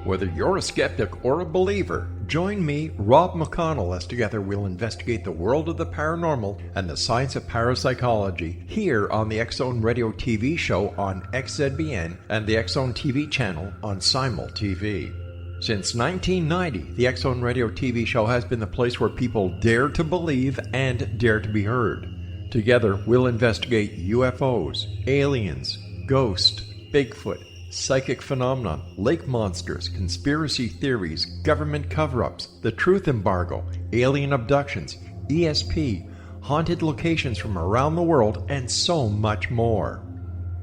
Whether you're a skeptic or a believer, join me, Rob McConnell, as together we'll investigate the world of the paranormal and the science of parapsychology here on the X-Zone Radio TV show on XZBN and the X-Zone TV channel on Simul TV. Since 1990, the X-Zone Radio TV show has been the place where people dare to believe and dare to be heard. Together, we'll investigate UFOs, aliens, ghosts, Bigfoot, psychic phenomenon, lake monsters, conspiracy theories, government cover-ups, the truth embargo, alien abductions, ESP, haunted locations from around the world, and so much more.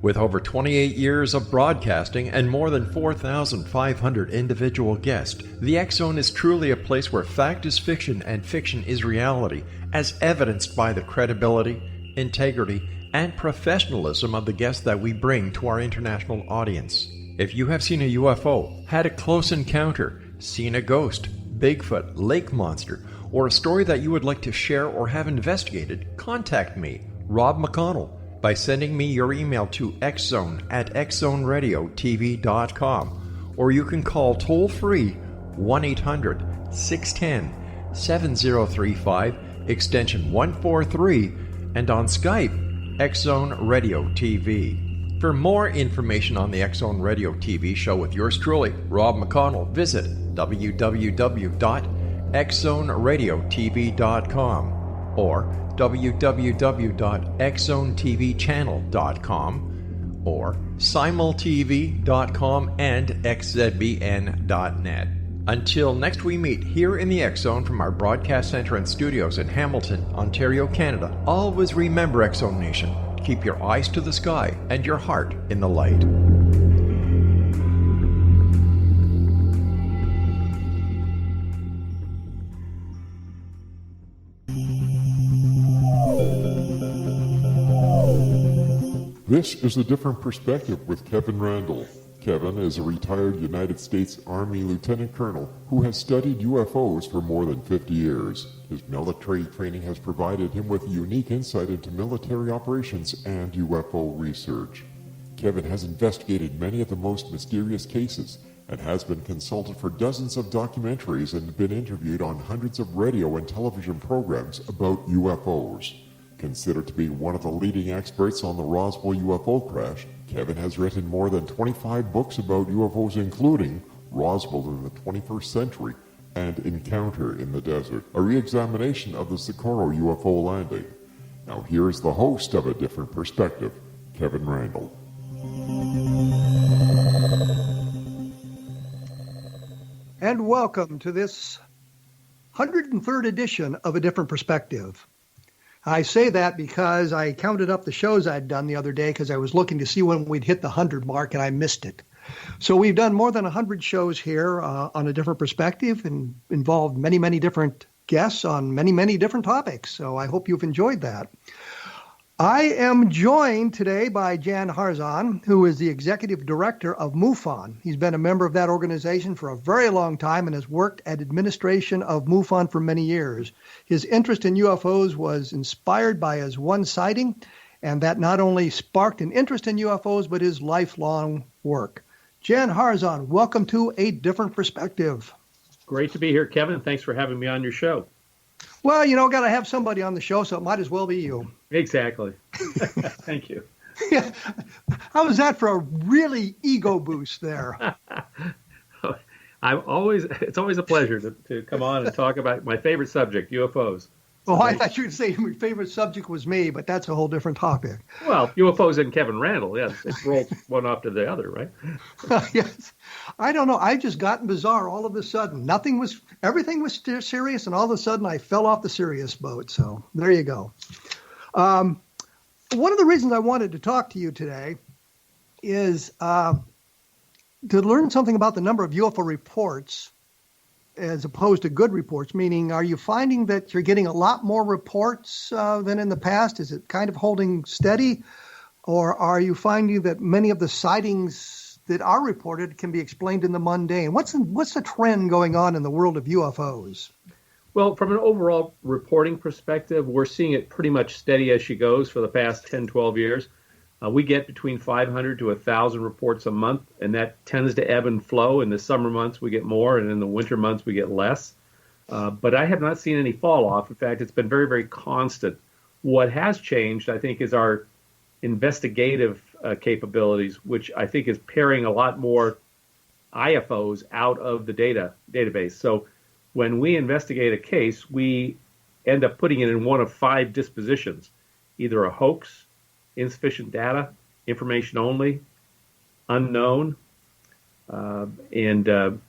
With over 28 years of broadcasting and more than 4,500 individual guests, the X-Zone is truly a place where fact is fiction and fiction is reality, as evidenced by the credibility, integrity, and professionalism of the guests that we bring to our international audience. If you have seen a UFO, had a close encounter, seen a ghost, Bigfoot, lake monster, or a story that you would like to share or have investigated, contact me, Rob McConnell, by sending me your email to xzone@xzoneradiotv.com, or you can call toll-free 1-800-610-7035, extension 143, and on Skype, X-Zone Radio TV. For more information on the X-Zone Radio TV show with yours truly, Rob McConnell, visit www.xzoneradiotv.com or www.xzonetvchannel.com or simultv.com and xzbn.net. Until next we meet here in the X-Zone from our broadcast center and studios in Hamilton, Ontario, Canada, always remember, X-Zone Nation, keep your eyes to the sky and your heart in the light. This is A Different Perspective with Kevin Randall. Kevin is a retired United States Army Lieutenant Colonel who has studied UFOs for more than 50 years. His military training has provided him with a unique insight into military operations and UFO research. Kevin has investigated many of the most mysterious cases and has been consulted for dozens of documentaries and been interviewed on hundreds of radio and television programs about UFOs. Considered to be one of the leading experts on the Roswell UFO crash, Kevin has written more than 25 books about UFOs, including Roswell in the 21st Century and Encounter in the Desert, a re-examination of the Socorro UFO landing. Now here's the host of A Different Perspective, Kevin Randall. And welcome to this 103rd edition of A Different Perspective. I say that because I counted up the shows I'd done the other day because I was looking to see when we'd hit the 100 mark and I missed it. So we've done more than 100 shows here on A Different Perspective and involved many, many different guests on many, many different topics. So I hope you've enjoyed that. I am joined today by Jan Harzan, who is the executive director of MUFON. He's been a member of that organization for a very long time and has worked at administration of MUFON for many years. His interest in UFOs was inspired by his one sighting, and that not only sparked an interest in UFOs, but his lifelong work. Jan Harzan, welcome to A Different Perspective. Great to be here, Kevin. Thanks for having me on your show. Well, got to have somebody on the show, so it might as well be you. Exactly. Thank you. Yeah. How was that for a really ego boost there? It's always a pleasure to come on and talk about my favorite subject, UFOs. Oh, I thought you would say my favorite subject was me, but that's a whole different topic. Well, UFOs and Kevin Randall, yes. It rolls one after the other, right? Yes. I don't know. I've just gotten bizarre all of a sudden. Everything was serious, and all of a sudden I fell off the serious boat. So there you go. One of the reasons I wanted to talk to you today is to learn something about the number of UFO reports as opposed to good reports, meaning are you finding that you're getting a lot more reports than in the past? Is it kind of holding steady? Or are you finding that many of the sightings that are reported can be explained in the mundane? What's the trend going on in the world of UFOs? Well, from an overall reporting perspective, we're seeing it pretty much steady as she goes for the past 10, 12 years. We get between 500 to 1,000 reports a month, and that tends to ebb and flow. In the summer months, we get more, and in the winter months, we get less. But I have not seen any fall off. In fact, it's been very, very constant. What has changed, I think, is our investigative capabilities, which I think is pairing a lot more IFOs out of the database. So when we investigate a case, we end up putting it in one of 5 dispositions, either a hoax, insufficient data, information only, unknown, and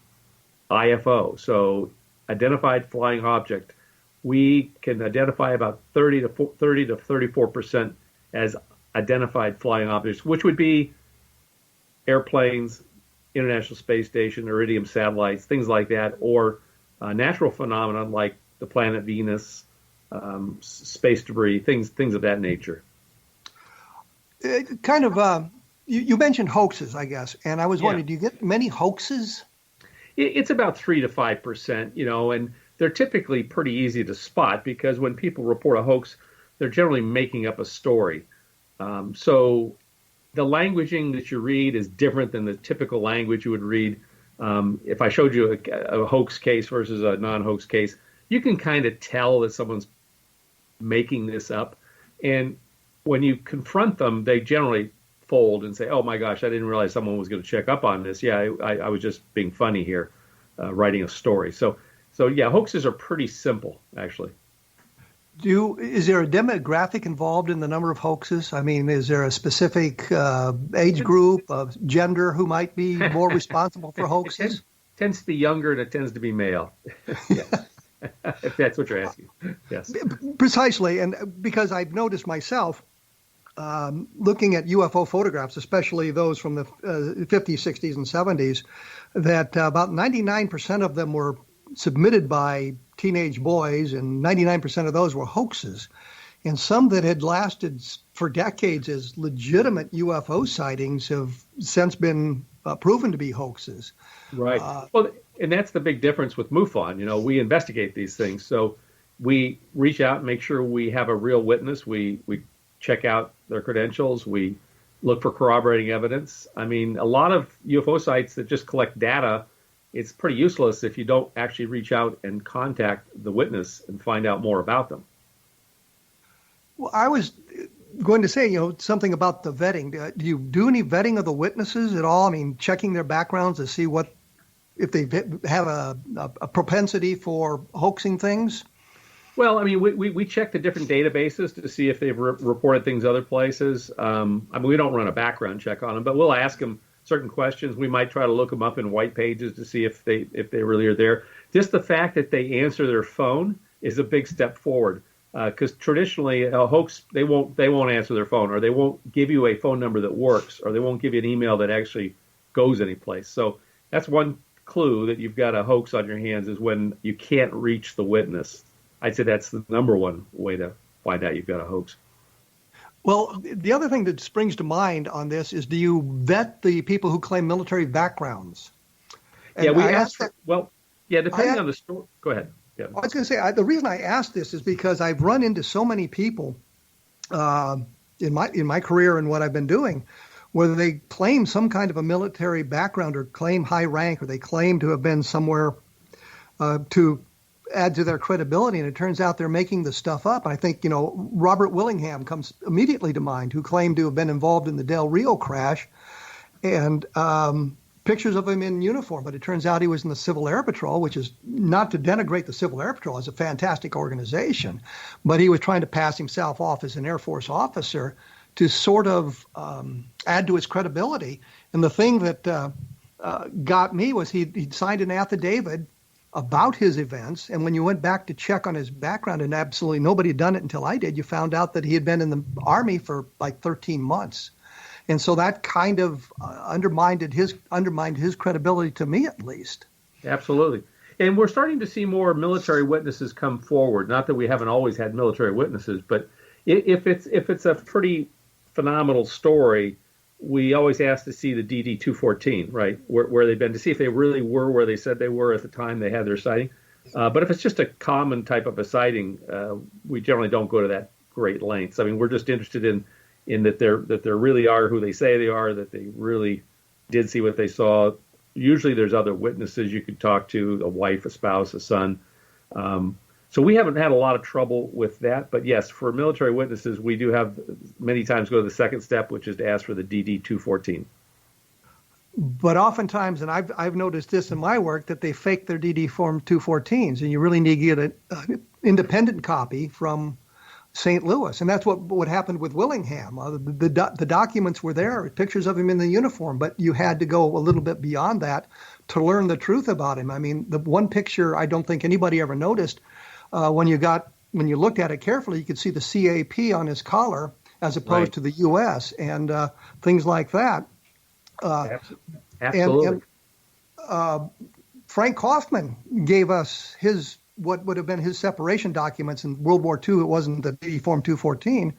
IFO. So identified flying object. We can identify about 30 to 34% as identified flying objects, which would be airplanes, International Space Station, Iridium satellites, things like that, or natural phenomena like the planet Venus, space debris, things of that nature. Kind of, you mentioned hoaxes, I guess, and I was wondering, do you get many hoaxes? It's about 3 to 5%, and they're typically pretty easy to spot because when people report a hoax, they're generally making up a story. So the languaging that you read is different than the typical language you would read. If I showed you a hoax case versus a non-hoax case, you can kind of tell that someone's making this up. And when you confront them, they generally fold and say, oh my gosh, I didn't realize someone was going to check up on this. Yeah, I was just being funny here, writing a story. So yeah, hoaxes are pretty simple, actually. Is there a demographic involved in the number of hoaxes? I mean, is there a specific age group, gender who might be more responsible for hoaxes? It tends to be younger and it tends to be male. If that's what you're asking. Yes. Precisely. And because I've noticed myself, looking at UFO photographs, especially those from the 50s, 60s, and 70s, that about 99% of them were submitted by teenage boys, and 99% of those were hoaxes. And some that had lasted for decades as legitimate UFO sightings have since been proven to be hoaxes. Right. Well, and that's the big difference with MUFON. We investigate these things. So we reach out and make sure we have a real witness. We check out their credentials. We look for corroborating evidence. I mean, a lot of UFO sites that just collect data, it's pretty useless if you don't actually reach out and contact the witness and find out more about them. Well, I was going to say, something about the vetting. Do you do any vetting of the witnesses at all? I mean, checking their backgrounds to see if they have a propensity for hoaxing things? Well, I mean, we check the different databases to see if they've reported things other places. I mean, we don't run a background check on them, but we'll ask them certain questions. We might try to look them up in white pages to see if they really are there. Just the fact that they answer their phone is a big step forward, because traditionally a hoax, they won't answer their phone, or they won't give you a phone number that works, or they won't give you an email that actually goes anyplace. So that's one clue that you've got a hoax on your hands, is when you can't reach the witness. I'd say that's the number one way to find out you've got a hoax. Well, the other thing that springs to mind on this is, do you vet the people who claim military backgrounds? And yeah, we asked for, depending on the story. Go ahead. Yeah. I was going to say, the reason I asked this is because I've run into so many people in my career and what I've been doing, whether they claim some kind of a military background or claim high rank, or they claim to have been somewhere to add to their credibility, and it turns out they're making the stuff up. I think, Robert Willingham comes immediately to mind, who claimed to have been involved in the Del Rio crash, and pictures of him in uniform, but it turns out he was in the Civil Air Patrol, which is not to denigrate the Civil Air Patrol. It's a fantastic organization, but he was trying to pass himself off as an Air Force officer to sort of add to his credibility. And the thing that got me was he'd signed an affidavit about his events, and when you went back to check on his background, and absolutely nobody had done it until I did, you found out that he had been in the Army for like 13 months. And so that kind of undermined his credibility, to me at least. Absolutely. And we're starting to see more military witnesses come forward. Not that we haven't always had military witnesses, but if it's a pretty phenomenal story, we always ask to see the DD-214, right, where they've been, to see if they really were where they said they were at the time they had their sighting. But if it's just a common type of a sighting, we generally don't go to that great lengths. I mean, we're just interested in in that there really are who they say they are, that they really did see what they saw. Usually there's other witnesses you could talk to, a wife, a spouse, a son. So we haven't had a lot of trouble with that. But yes, for military witnesses, we do have many times go to the second step, which is to ask for the DD-214. But oftentimes, and I've noticed this in my work, that they fake their DD Form 214s, and you really need to get an independent copy from St. Louis. And that's what happened with Willingham. The documents were there, pictures of him in the uniform, but you had to go a little bit beyond that to learn the truth about him. I mean, the one picture I don't think anybody ever noticed, when you looked at it carefully, you could see the CAP on his collar as opposed to the U.S. and things like that. Absolutely. And Frank Kaufman gave us what would have been his separation documents in World War II. It wasn't the DD Form 214.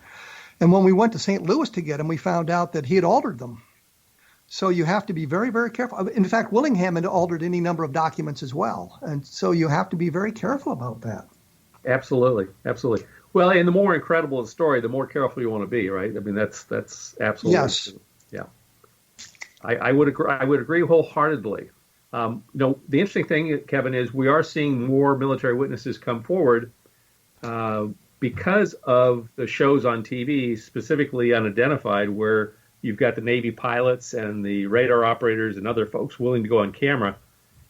And when we went to St. Louis to get him, we found out that he had altered them. So you have to be very, very careful. In fact, Willingham had altered any number of documents as well. And so you have to be very careful about that. Absolutely. Absolutely. Well, and the more incredible the story, the more careful you want to be, right? I mean, that's absolutely yes. Yeah. I would agree wholeheartedly. The interesting thing, Kevin, is we are seeing more military witnesses come forward because of the shows on TV, specifically Unidentified, where you've got the Navy pilots and the radar operators and other folks willing to go on camera.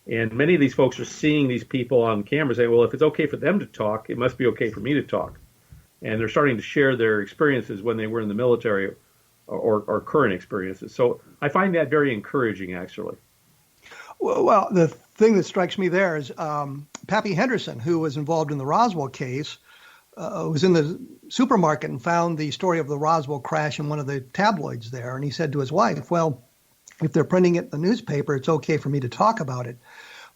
And many of these folks are seeing these people on camera saying, well, if it's okay for them to talk, it must be okay for me to talk. And they're starting to share their experiences when they were in the military or current experiences. So I find that very encouraging, actually. Well, the thing that strikes me there is Pappy Henderson, who was involved in the Roswell case, was in the supermarket and found the story of the Roswell crash in one of the tabloids there. And he said to his wife, well, if they're printing it in the newspaper, it's okay for me to talk about it.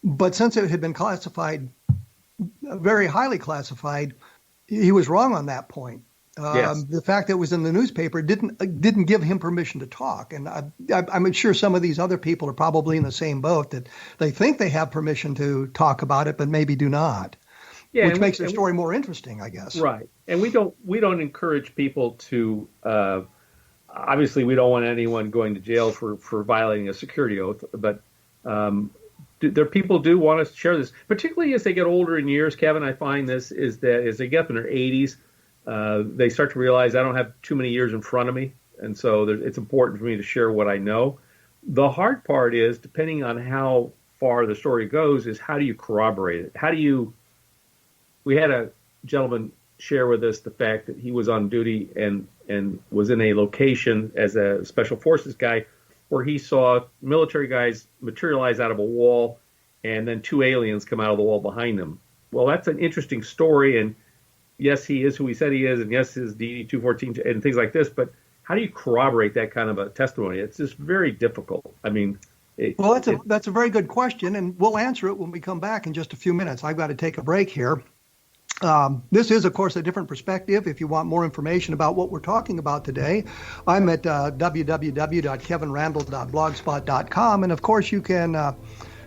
But since it had been classified, very highly classified, he was wrong on that point. Yes. The fact that it was in the newspaper didn't give him permission to talk. And I'm sure some of these other people are probably in the same boat, that they think they have permission to talk about it, but maybe do not. Yeah, which makes the story more interesting, I guess. Right. And we don't encourage people to, obviously we don't want anyone going to jail for violating a security oath, but people do want us to share this, particularly as they get older in years. Kevin, I find this is that as they get up in their 80s, they start to realize I don't have too many years in front of me, and so it's important for me to share what I know. The hard part is, depending on how far the story goes, is how do you corroborate it? We had a gentleman share with us the fact that he was on duty and was in a location as a special forces guy where he saw military guys materialize out of a wall and then two aliens come out of the wall behind them. Well, that's an interesting story, and yes, he is who he said he is, and yes, his DD-214 and things like this, but how do you corroborate that kind of a testimony? It's just very difficult. I mean, that's a very good question, and we'll answer it when we come back in just a few minutes. I've got to take a break here. This is, of course, a different perspective. If you want more information about what we're talking about today, I'm at www.kevinrandle.blogspot.com, and of course, you can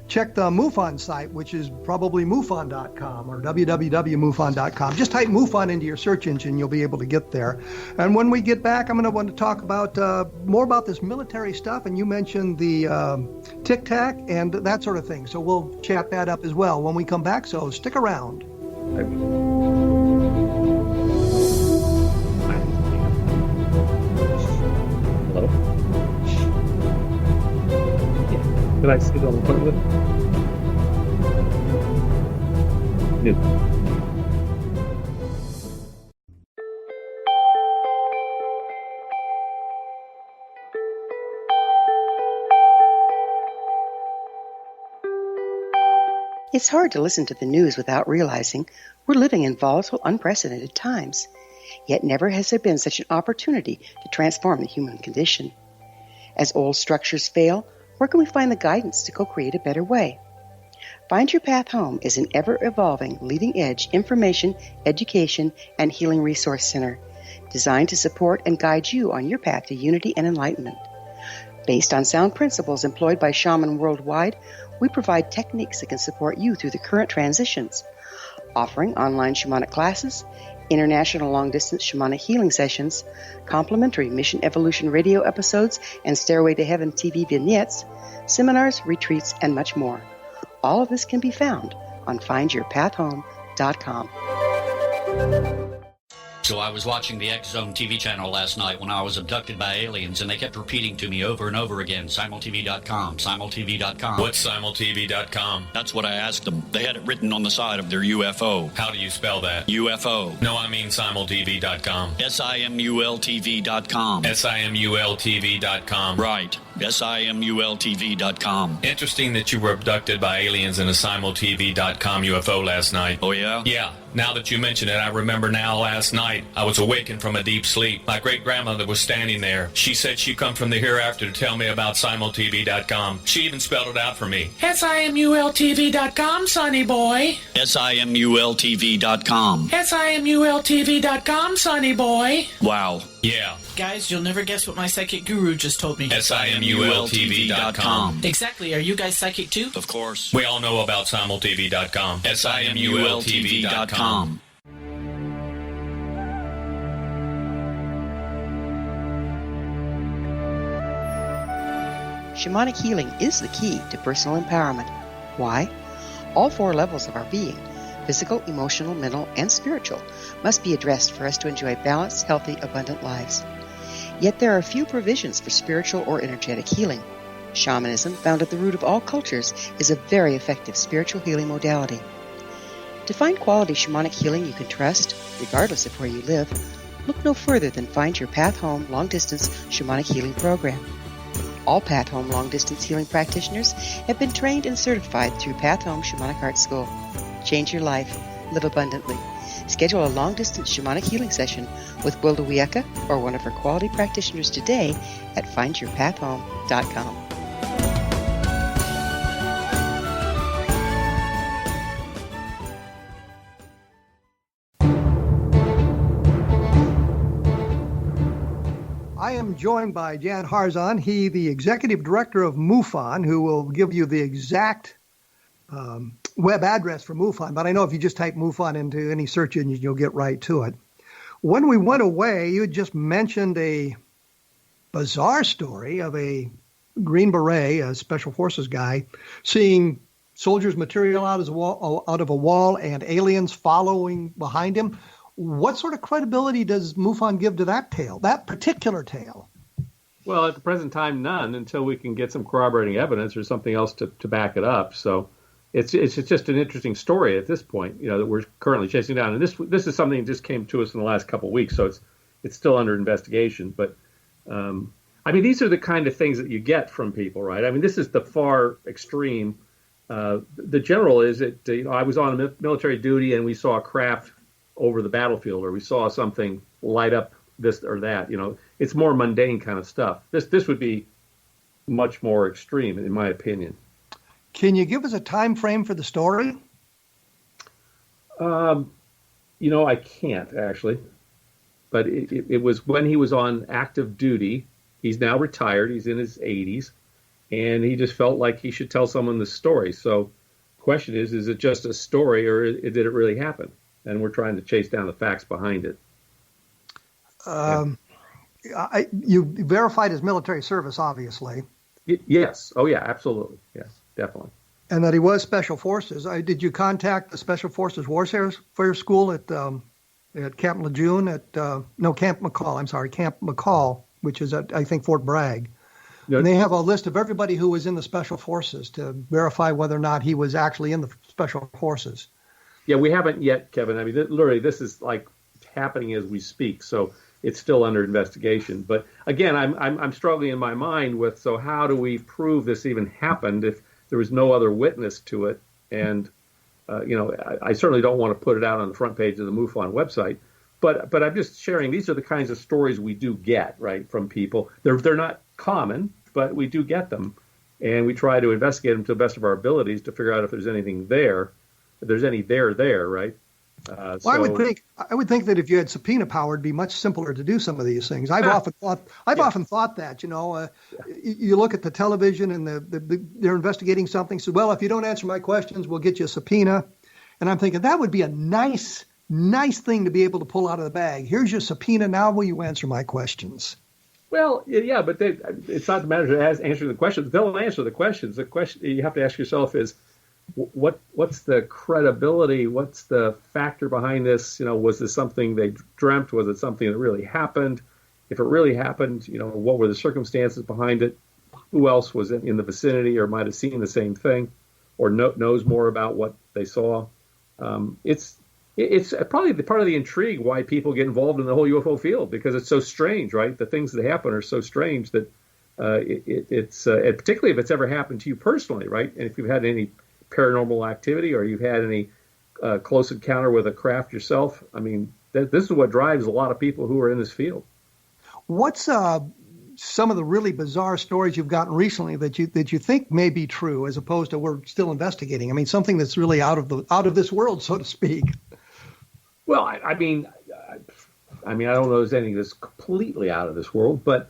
check the MUFON site, which is probably MUFON.com or www.MUFON.com. Just type MUFON into your search engine, you'll be able to get there. And when we get back, I'm going to want to talk about more about this military stuff, and you mentioned the tic-tac and that sort of thing. So we'll chat that up as well when we come back, so stick around. Hello? Did I see the appointment? No. It's hard to listen to the news without realizing we're living in volatile, unprecedented times. Yet never has there been such an opportunity to transform the human condition. As old structures fail, where can we find the guidance to co-create a better way? Find Your Path Home is an ever-evolving, leading-edge information, education, and healing resource center designed to support and guide you on your path to unity and enlightenment. Based on sound principles employed by shamans worldwide, we provide techniques that can support you through the current transitions, offering online shamanic classes, international long-distance shamanic healing sessions, complimentary Mission Evolution radio episodes and Stairway to Heaven TV vignettes, seminars, retreats, and much more. All of this can be found on findyourpathhome.com. So I was watching the X Zone TV channel last night when I was abducted by aliens, and they kept repeating to me over and over again, simultv.com, simultv.com. What's simultv.com? That's what I asked them. They had it written on the side of their UFO. How do you spell that? UFO. No, I mean simultv.com. simultv.com. simultv.com. Right. simultv.com. Interesting that you were abducted by aliens in a simultv.com UFO last night. Oh, yeah? Yeah. Now that you mention it, I remember now last night I was awakened from a deep sleep. My great-grandmother was standing there. She said she'd come from the hereafter to tell me about simultv.com. She even spelled it out for me. simultv.com, sonny boy. simultv.com. simultv.com, sonny boy. Wow. Yeah. Guys, you'll never guess what my psychic guru just told me. simultv.com. Exactly. Are you guys psychic too? Of course. We all know about simultv.com. simultv.com. Shamanic healing is the key to personal empowerment. Why? All 4 levels of our being, physical, emotional, mental, and spiritual, must be addressed for us to enjoy balanced, healthy, abundant lives. Yet there are few provisions for spiritual or energetic healing. Shamanism, found at the root of all cultures, is a very effective spiritual healing modality. To find quality shamanic healing you can trust, regardless of where you live, look no further than Find Your Path Home long-distance shamanic healing program. All Path Home long-distance healing practitioners have been trained and certified through Path Home Shamanic Art School. Change your life. Live abundantly. Schedule a long-distance shamanic healing session with Wilda Wieka or one of her quality practitioners today at findyourpathhome.com. I am joined by Jan Harzan, he the executive director of MUFON, who will give you the exact web address for MUFON, but I know if you just type MUFON into any search engine, you'll get right to it. When we went away, you just mentioned a bizarre story of a Green Beret, a Special Forces guy, seeing soldiers material out of a wall and aliens following behind him. What sort of credibility does MUFON give to that tale, that particular tale? Well, at the present time, none, until we can get some corroborating evidence or something else to back it up. So it's just an interesting story at this point, that we're currently chasing down. And this is something that just came to us in the last couple of weeks, so it's still under investigation. But these are the kind of things that you get from people, right? I mean, this is the far extreme. The general is that I was on military duty and we saw a craft over the battlefield, or we saw something light up this or that. It's more mundane kind of stuff. This would be much more extreme, in my opinion. Can you give us a time frame for the story? I can't actually, but it was when he was on active duty. He's now retired. He's in his 80s, and he just felt like he should tell someone the story. So, the question is it just a story, or did it really happen? And we're trying to chase down the facts behind it. You verified his military service, obviously. Yes. Oh, yeah, absolutely. Yes, definitely. And that he was Special Forces. Did you contact the Special Forces Warfare School at Camp Lejeune Camp McCall? I'm sorry, Camp McCall, which is at, I think, Fort Bragg. No. And they have a list of everybody who was in the Special Forces to verify whether or not he was actually in the Special Forces. Yeah, we haven't yet, Kevin. I mean, literally, this is like happening as we speak, so it's still under investigation. But again, I'm struggling in my mind with, so how do we prove this even happened if there was no other witness to it? And I certainly don't want to put it out on the front page of the MUFON website. But I'm just sharing. These are the kinds of stories we do get, right, from people. They're not common, but we do get them, and we try to investigate them to the best of our abilities to figure out if there's anything there. If there's any there, right? Well, I would think that if you had subpoena power, it'd be much simpler to do some of these things. I've often thought that. You look at the television and they're investigating something. So, well, if you don't answer my questions, we'll get you a subpoena. And I'm thinking that would be a nice nice thing to be able to pull out of the bag. Here's your subpoena. Now will you answer my questions? Well, yeah, but it's not the matter of answering the questions. They'll answer the questions. The question you have to ask yourself is, what's the credibility? What's the factor behind this? Was this something they dreamt? Was it something that really happened? If it really happened, what were the circumstances behind it? Who else was in the vicinity or might have seen the same thing or knows more about what they saw? It's probably the part of the intrigue why people get involved in the whole UFO field, because it's so strange, right? The things that happen are so strange that it's particularly if it's ever happened to you personally, right? And if you've had any paranormal activity or you've had any close encounter with a craft yourself, I mean, this is what drives a lot of people who are in this field. What's some of the really bizarre stories you've gotten recently that you think may be true, as opposed to we're still investigating? I mean, something that's really out of this world, so to speak. Well, I mean, I don't know if there's anything that's completely out of this world, but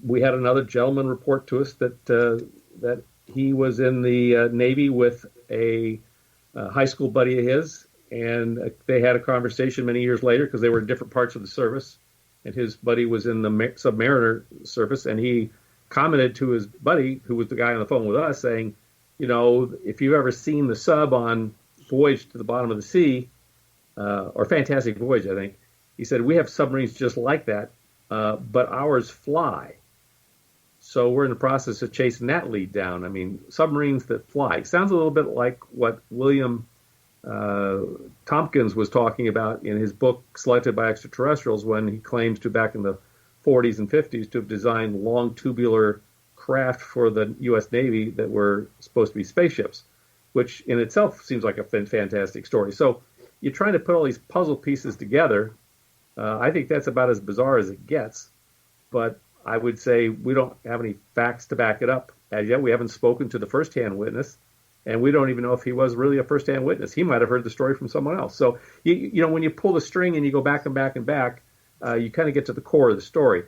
we had another gentleman report to us that he was in the Navy with a high school buddy of his, and they had a conversation many years later because they were in different parts of the service. And his buddy was in the submariner service, and he commented to his buddy, who was the guy on the phone with us, saying, if you've ever seen the sub on Voyage to the Bottom of the Sea, or Fantastic Voyage, I think, he said, we have submarines just like that, but ours fly. So we're in the process of chasing that lead down. I mean, submarines that fly. Sounds a little bit like what William Tompkins was talking about in his book Selected by Extraterrestrials, when he claims to, back in the 40s and 50s, to have designed long tubular craft for the U.S. Navy that were supposed to be spaceships, which in itself seems like a fantastic story. So you're trying to put all these puzzle pieces together. I think that's about as bizarre as it gets, but I would say we don't have any facts to back it up as yet. We haven't spoken to the first-hand witness, and we don't even know if he was really a first-hand witness. He might have heard the story from someone else. So, when you pull the string and you go back and back and back, you kind of get to the core of the story.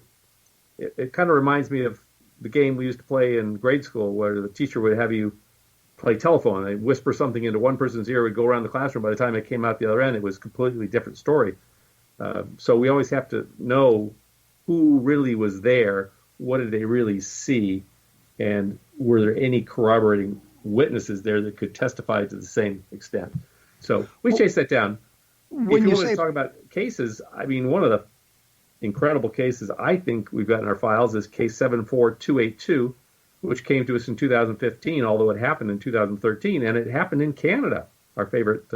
It kind of reminds me of the game we used to play in grade school, where the teacher would have you play telephone. They'd whisper something into one person's ear, would go around the classroom. By the time it came out the other end, it was a completely different story. So we always have to know who really was there, what did they really see, and were there any corroborating witnesses there that could testify to the same extent. So we chase that down. If you want to talk about cases, I mean, one of the incredible cases I think we've got in our files is case 74282, which came to us in 2015, although it happened in 2013, and it happened in Canada, our favorite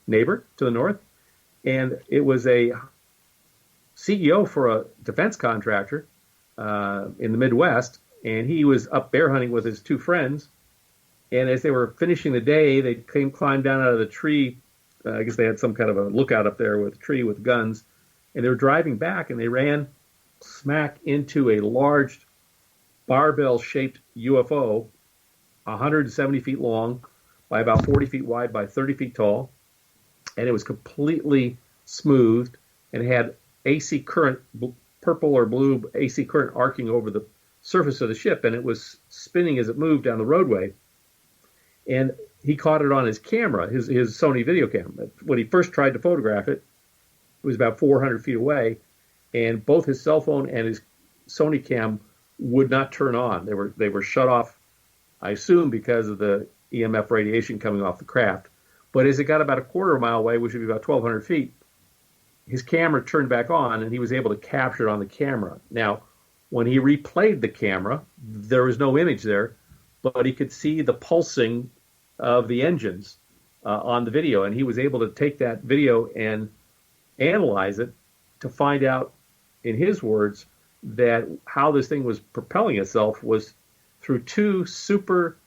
neighbor to the north. And it was a CEO for a defense contractor in the Midwest, and he was up bear hunting with his two friends. And as they were finishing the day, they climbed down out of the tree. I guess they had some kind of a lookout up there with a tree with guns. And they were driving back, and they ran smack into a large barbell-shaped UFO, 170 feet long by about 40 feet wide by 30 feet tall. And it was completely smoothed and had AC current, purple or blue AC current arcing over the surface of the ship. And it was spinning as it moved down the roadway. And he caught it on his camera, his Sony video camera. When he first tried to photograph it, it was about 400 feet away, and both his cell phone and his Sony cam would not turn on. They were shut off, I assume, because of the EMF radiation coming off the craft. But as it got about a quarter mile away, which would be about 1,200 feet, his camera turned back on, and he was able to capture it on the camera. Now, when he replayed the camera, there was no image there, but he could see the pulsing of the engines on the video, and he was able to take that video and analyze it to find out, in his words, that how this thing was propelling itself was through two super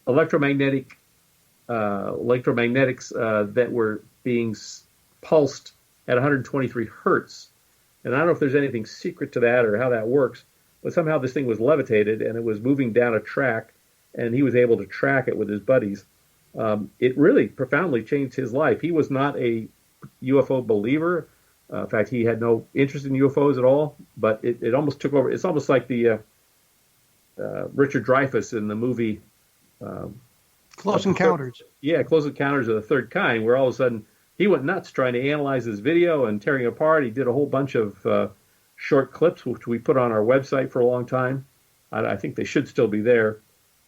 electromagnetics that were being pulsed at 123 hertz. And I don't know if there's anything secret to that or how that works, but somehow this thing was levitated and it was moving down a track, and he was able to track it with his buddies. It really profoundly changed his life. He was not a UFO believer. In fact, he had no interest in UFOs at all, but it almost took over. It's almost like the Richard Dreyfuss in the movie Close Encounters. Yeah, Close Encounters of the Third Kind, where all of a sudden he went nuts trying to analyze this video and tearing it apart. He did a whole bunch of short clips, which we put on our website for a long time. I think they should still be there.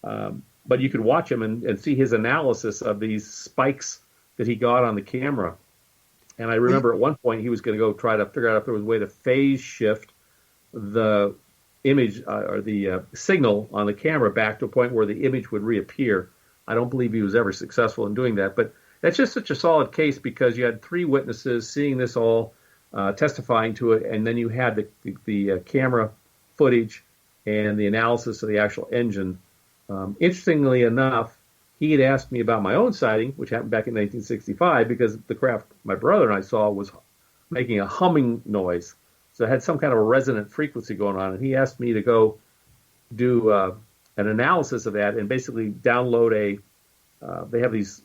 But you could watch him and see his analysis of these spikes that he got on the camera. And I remember at one point he was going to go try to figure out if there was a way to phase shift the image or the signal on the camera back to a point where the image would reappear. I don't believe he was ever successful in doing that. But that's just such a solid case because you had 3 witnesses seeing this all, testifying to it, and then you had the camera footage and the analysis of the actual engine. Interestingly enough, he had asked me about my own sighting, which happened back in 1965, because the craft my brother and I saw was making a humming noise. So it had some kind of a resonant frequency going on. And he asked me to go do an analysis of that and basically download they have these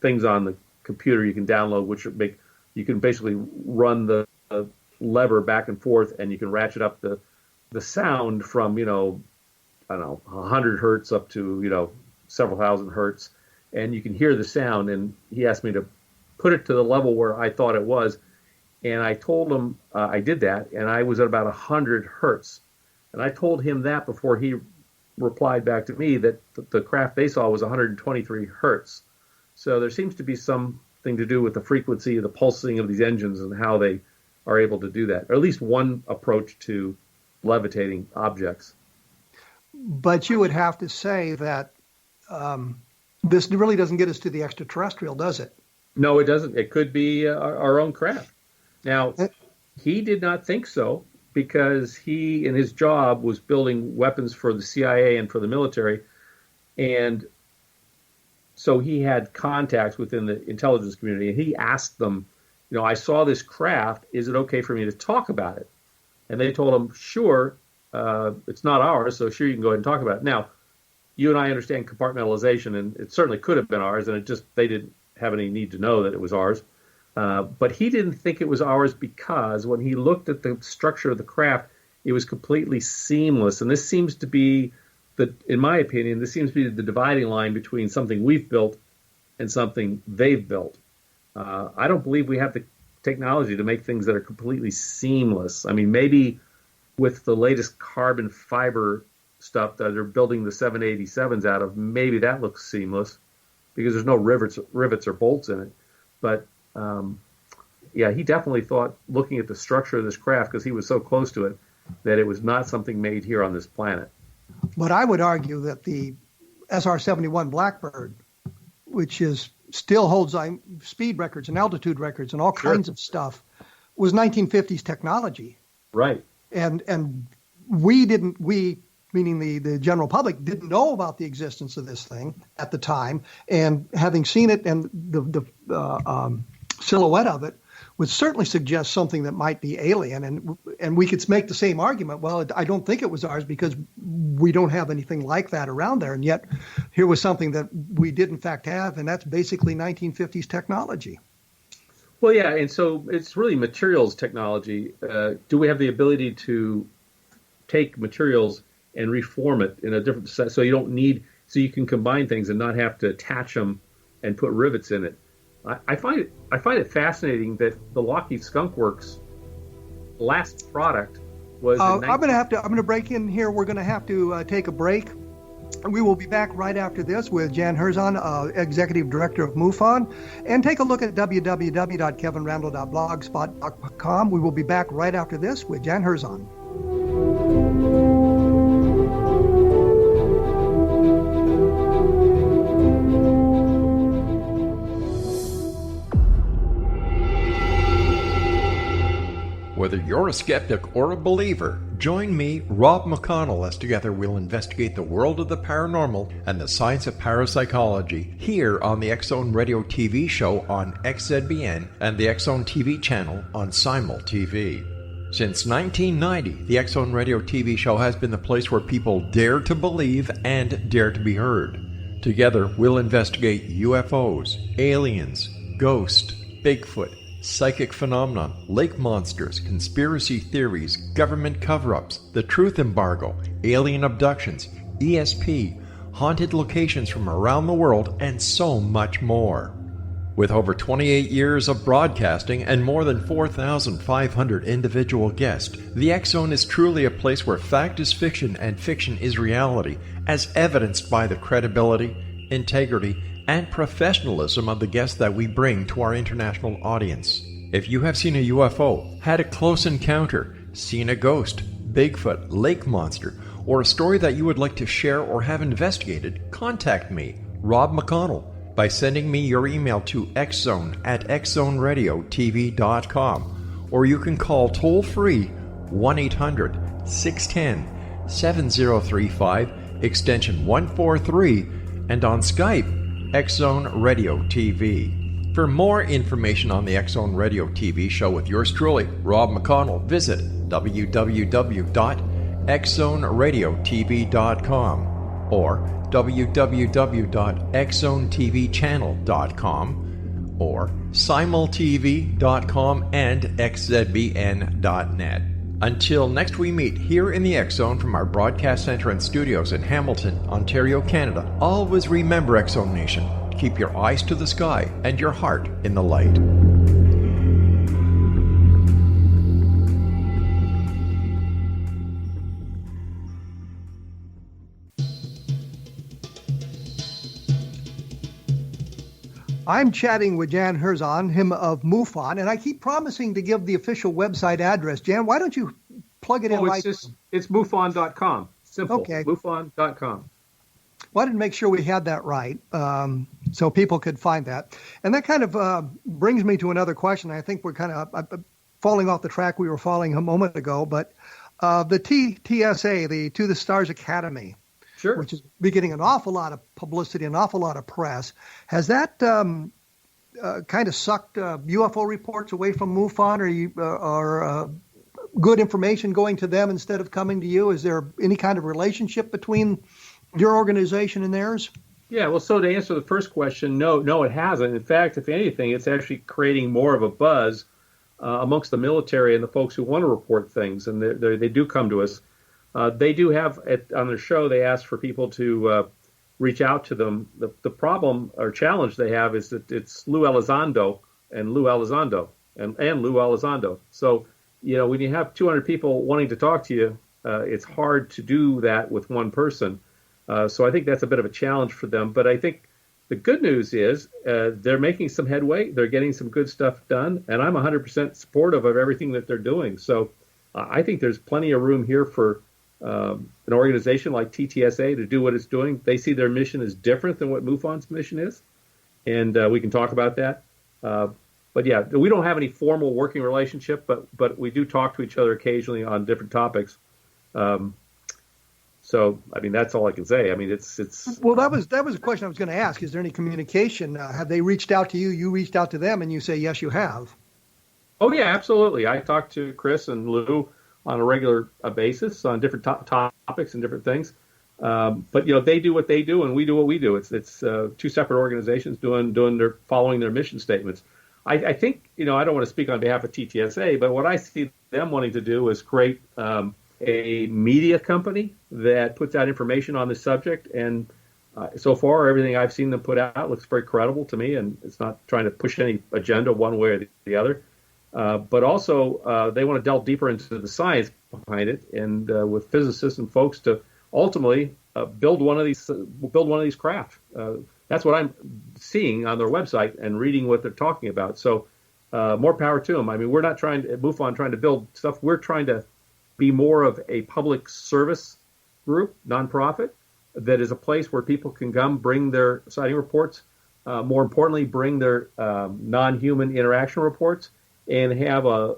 things on the computer you can download, which you can basically run the lever back and forth, and you can ratchet up the sound from, 100 hertz up to, several thousand hertz, and you can hear the sound. And he asked me to put it to the level where I thought it was. And I told him I did that, and I was at about 100 hertz. And I told him that before he replied back to me that the craft they saw was 123 hertz. So there seems to be something to do with the frequency of the pulsing of these engines and how they are able to do that, or at least one approach to levitating objects. But you would have to say that this really doesn't get us to the extraterrestrial, does it? No, it doesn't. It could be our own craft. Now, he did not think so because he, in his job, was building weapons for the CIA and for the military. And so he had contacts within the intelligence community. And he asked them, I saw this craft. Is it okay for me to talk about it? And they told him, sure, it's not ours, so sure, you can go ahead and talk about it. Now, you and I understand compartmentalization, and it certainly could have been ours, and they didn't have any need to know that it was ours. But he didn't think it was ours because when he looked at the structure of the craft, it was completely seamless. And this seems to be, in my opinion, this seems to be the dividing line between something we've built and something they've built. I don't believe we have the technology to make things that are completely seamless. I mean, maybe with the latest carbon fiber stuff that they're building the 787s out of, maybe that looks seamless because there's no rivets or bolts in it. But yeah, he definitely thought, looking at the structure of this craft, because he was so close to it, that it was not something made here on this planet. But I would argue that the SR-71 Blackbird, which still holds speed records and altitude records and all kinds of stuff, was 1950s technology. Right. And we, meaning the general public, didn't know about the existence of this thing at the time. And having seen it and the silhouette of it would certainly suggest something that might be alien. And we could make the same argument. Well, I don't think it was ours because we don't have anything like that around there. And yet here was something that we did in fact have, and that's basically 1950s technology. Well, yeah, and so it's really materials technology. Do we have the ability to take materials and reform it in a different set so you can combine things and not have to attach them and put rivets in it? I find it fascinating that the Lockheed Skunk Works last product was. I'm going to break in here. We're going to have to take a break. We will be back right after this with Jan Harzan, Executive Director of MUFON, and take a look at www.kevinrandle.blogspot.com. We will be back right after this with Jan Harzan. Whether you're a skeptic or a believer, join me, Rob McConnell, as together we'll investigate the world of the paranormal and the science of parapsychology here on the X-Zone Radio TV show on XZBN and the X-Zone TV channel on Simul TV. Since 1990, the X-Zone Radio TV show has been the place where people dare to believe and dare to be heard. Together, we'll investigate UFOs, aliens, ghosts, Bigfoot, psychic phenomenon, lake monsters, conspiracy theories, government cover-ups, the truth embargo, alien abductions, ESP, haunted locations from around the world, and so much more. With over 28 years of broadcasting and more than 4,500 individual guests, the X Zone is truly a place where fact is fiction and fiction is reality, as evidenced by the credibility, integrity, and professionalism of the guests that we bring to our international audience. If you have seen a UFO, had a close encounter, seen a ghost, Bigfoot, lake monster, or a story that you would like to share or have investigated, contact me, Rob McConnell, by sending me your email to xzone@xzoneradiotv.com, or you can call toll-free 1-800-610-7035, extension 143, and on Skype, X Zone Radio TV. For more information on the X Zone Radio TV show with yours truly, Rob McConnell, visit www.xzoneradiotv.com or www.xzonetvchannel.com or simultv.com and xzbn.net. Until next we meet here in the X Zone from our broadcast center and studios in Hamilton, Ontario, Canada, always remember, X Zone Nation, keep your eyes to the sky and your heart in the light. I'm chatting with Jan Harzan, him of MUFON, and I keep promising to give the official website address. Jan, why don't you plug it in right? It's MUFON.com. Simple. Okay. MUFON.com. Well, I didn't make sure we had that right, so people could find that. And that kind of brings me to another question. I think we're kind of falling off the track we were following a moment ago, but the TSA, the To the Stars Academy, sure, which is getting an awful lot of publicity, an awful lot of press. Has that kind of sucked UFO reports away from MUFON, or good information going to them instead of coming to you? Is there any kind of relationship between your organization and theirs? Yeah, well, so to answer the first question, no, it hasn't. In fact, if anything, it's actually creating more of a buzz amongst the military and the folks who want to report things, and they do come to us. They do have, on their show, they ask for people to reach out to them. The problem or challenge they have is that it's Lou Elizondo and Lou Elizondo and Lou Elizondo. So, when you have 200 people wanting to talk to you, it's hard to do that with one person. So I think that's a bit of a challenge for them. But I think the good news is they're making some headway. They're getting some good stuff done. And I'm 100% supportive of everything that they're doing. So I think there's plenty of room here for an organization like TTSA to do what it's doing. They see their mission as different than what MUFON's mission is. And we can talk about that. But yeah, we don't have any formal working relationship, but we do talk to each other occasionally on different topics. So, I mean, that's all I can say. I mean, it's. Well, that was a question I was going to ask. Is there any communication? Have they reached out to you? You reached out to them, and you say yes, you have. Oh yeah, absolutely. I talk to Chris and Lou on a regular basis on different topics and different things. But they do what they do, and we do what we do. It's two separate organizations following their mission statements. I think I don't want to speak on behalf of TTSA, but what I see them wanting to do is create a media company that puts out information on the subject. And so far, everything I've seen them put out looks very credible to me, and it's not trying to push any agenda one way or the other. But also, they want to delve deeper into the science behind it, and with physicists and folks to ultimately build one of these craft. That's what I'm seeing on their website and reading what they're talking about. So more power to them. I mean, we're not MUFON trying to build stuff. We're trying to be more of a public service group, nonprofit, that is a place where people can come, bring their sighting reports, more importantly, bring their non-human interaction reports, and have a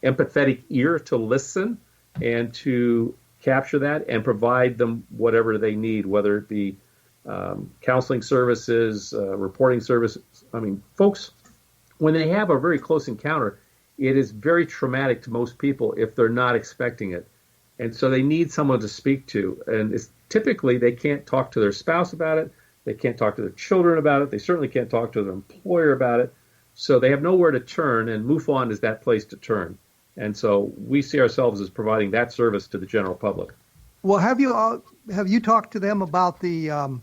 empathetic ear to listen and to capture that and provide them whatever they need, whether it be counseling services, reporting services. I mean, folks, when they have a very close encounter, it is very traumatic to most people if they're not expecting it. And so they need someone to speak to. And it's typically they can't talk to their spouse about it. They can't talk to their children about it. They certainly can't talk to their employer about it. So they have nowhere to turn, and MUFON is that place to turn. And so we see ourselves as providing that service to the general public. Well, have you have you talked to them about the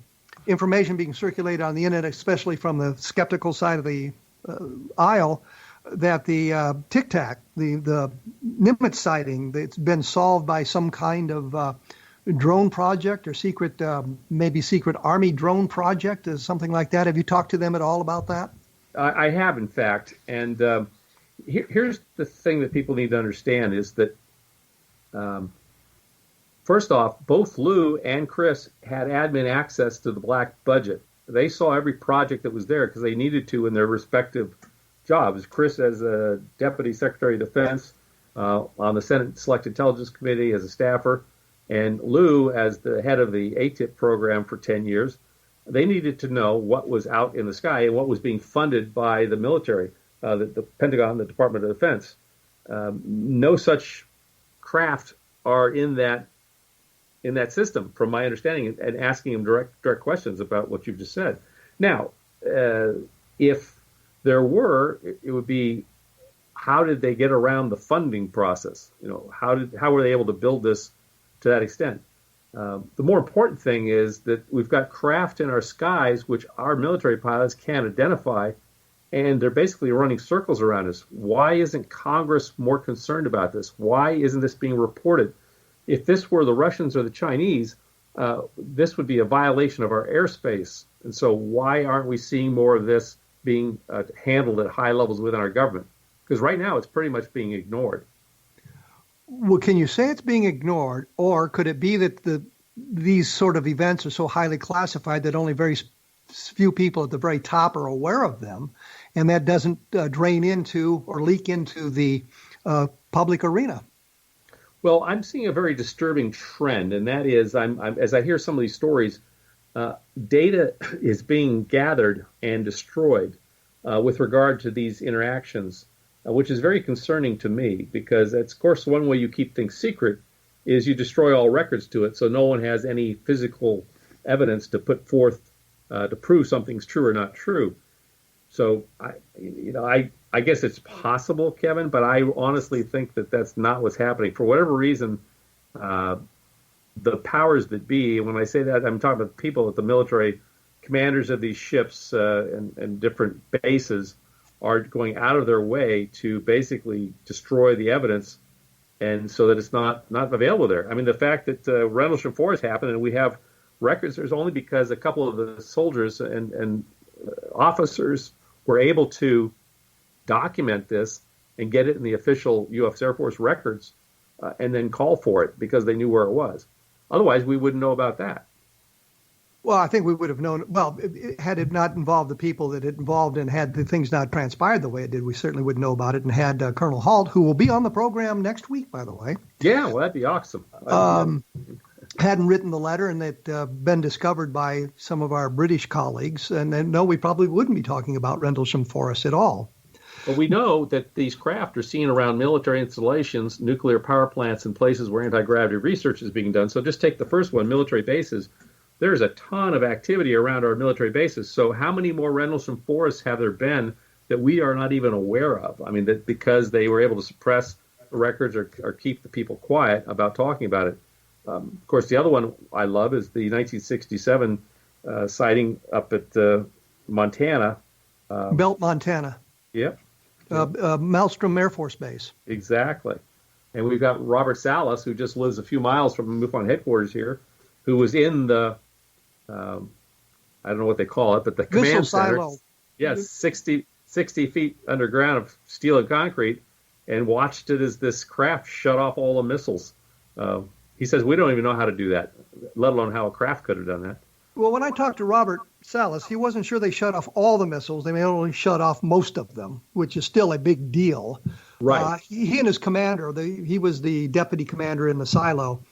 information being circulated on the internet, especially from the skeptical side of the aisle, that the tic-tac, the Nimitz sighting, that's been solved by some kind of drone project or secret, maybe secret Army drone project, or something like that? Have you talked to them at all about that? I have, in fact. And here's the thing that people need to understand is that, first off, both Lou and Chris had admin access to the black budget. They saw every project that was there because they needed to in their respective jobs. Chris as a Deputy Secretary of Defense on the Senate Select Intelligence Committee as a staffer, and Lou as the head of the ATIP program for 10 years. They needed to know what was out in the sky and what was being funded by the military, the Pentagon, the Department of Defense. No such craft are in that system, from my understanding, and asking them direct questions about what you've just said. Now, if there were, it would be, how did they get around the funding process? How were they able to build this to that extent? The more important thing is that we've got craft in our skies which our military pilots can't identify, and they're basically running circles around us. Why isn't Congress more concerned about this? Why isn't this being reported? If this were the Russians or the Chinese, this would be a violation of our airspace. And so why aren't we seeing more of this being handled at high levels within our government? Because right now it's pretty much being ignored. Well, can you say it's being ignored, or could it be that these sort of events are so highly classified that only very few people at the very top are aware of them, and that doesn't drain into or leak into the public arena? Well, I'm seeing a very disturbing trend, and that is, as I hear some of these stories, data is being gathered and destroyed with regard to these interactions, which is very concerning to me, because that's, of course, one way you keep things secret is you destroy all records to it, so no one has any physical evidence to put forth to prove something's true or not true. So, I guess it's possible, Kevin, but I honestly think that that's not what's happening. For whatever reason, the powers that be, when I say that, I'm talking about people at the military, commanders of these ships and different bases, are going out of their way to basically destroy the evidence, and so that it's not available there. I mean, the fact that Rendlesham Forest happened and we have records, there's only because a couple of the soldiers and officers were able to document this and get it in the official U.S. Air Force records and then call for it because they knew where it was. Otherwise, we wouldn't know about that. Well, I think we would have known. Well, had it not involved the people that it involved and had the things not transpired the way it did, we certainly would know about it. And had Colonel Halt, who will be on the program next week, by the way. Yeah, well, that'd be awesome. Hadn't written the letter and it been discovered by some of our British colleagues, and no, we probably wouldn't be talking about Rendlesham Forest at all. But we know that these craft are seen around military installations, nuclear power plants, and places where anti-gravity research is being done. So just take the first one, military bases. There's a ton of activity around our military bases. So how many more Rendlesham Forests have there been that we are not even aware of? I mean, that because they were able to suppress the records or keep the people quiet about talking about it. Of course, the other one I love is the 1967 sighting up at Montana. Belt, Montana. Yep. Malmstrom Air Force Base. Exactly. And we've got Robert Salas, who just lives a few miles from MUFON headquarters here, who was in the, I don't know what they call it, but the command center. Silo. Yes, 60 feet underground of steel and concrete, and watched it as this craft shut off all the missiles. He says, we don't even know how to do that, let alone how a craft could have done that. Well, when I talked to Robert Salas, he wasn't sure they shut off all the missiles. They may only shut off most of them, which is still a big deal. Right. He and his commander, he was the deputy commander in the silo,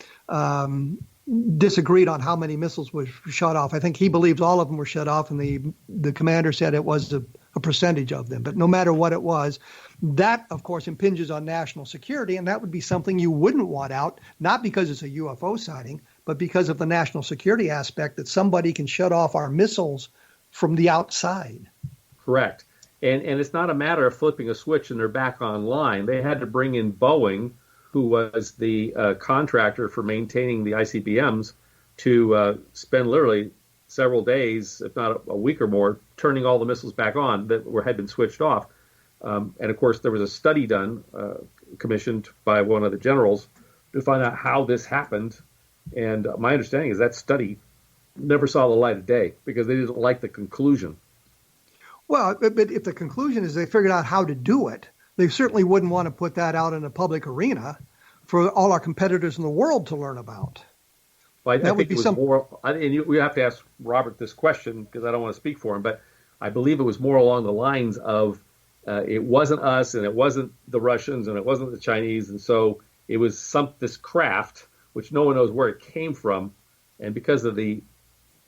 disagreed on how many missiles were shut off. I think he believes all of them were shut off, and the commander said it was a percentage of them. But no matter what it was, that, of course, impinges on national security, and that would be something you wouldn't want out, not because it's a UFO sighting, but because of the national security aspect, that somebody can shut off our missiles from the outside. Correct. And it's not a matter of flipping a switch and they're back online. They had to bring in Boeing, who was the contractor for maintaining the ICBMs, to spend literally several days, if not a week or more, turning all the missiles back on that had been switched off. And of course, there was a study done, commissioned by one of the generals, to find out how this happened. And my understanding is that study never saw the light of day because they didn't like the conclusion. Well, but if the conclusion is they figured out how to do it, they certainly wouldn't want to put that out in a public arena for all our competitors in the world to learn about. Well, I think it was more, and we have to ask Robert this question because I don't want to speak for him, but I believe it was more along the lines of it wasn't us and it wasn't the Russians and it wasn't the Chinese. And so it was this craft, which no one knows where it came from. And because of the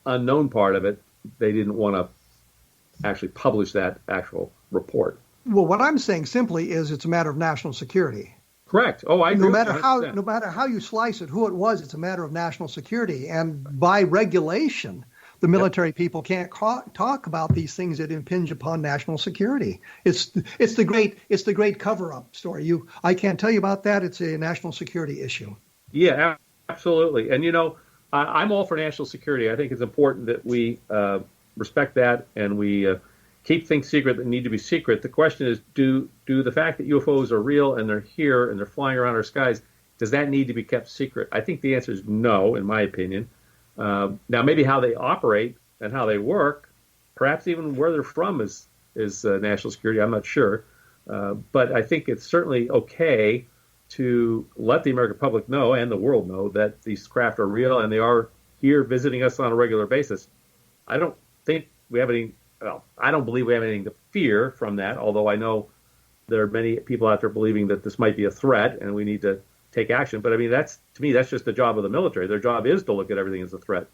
unknown part of it, they didn't want to actually publish that actual report. Well, what I'm saying simply is it's a matter of national security. Correct. Oh, I agree. No matter how you slice it, who it was, it's a matter of national security. And by regulation, the military people can't talk about these things that impinge upon national security. It's the great cover-up story. I can't tell you about that. It's a national security issue. Yeah, absolutely. And I'm all for national security. I think it's important that we respect that and we keep things secret that need to be secret. The question is, do the fact that UFOs are real and they're here and they're flying around our skies, does that need to be kept secret? I think the answer is no, in my opinion. Now, maybe how they operate and how they work, perhaps even where they're from is national security. I'm not sure. But I think it's certainly okay to let the American public know and the world know that these craft are real and they are here visiting us on a regular basis. I don't think we have any. Well, I don't believe we have anything to fear from that, although I know there are many people out there believing that this might be a threat and we need to take action. But I mean, to me, that's just the job of the military. Their job is to look at everything as a threat.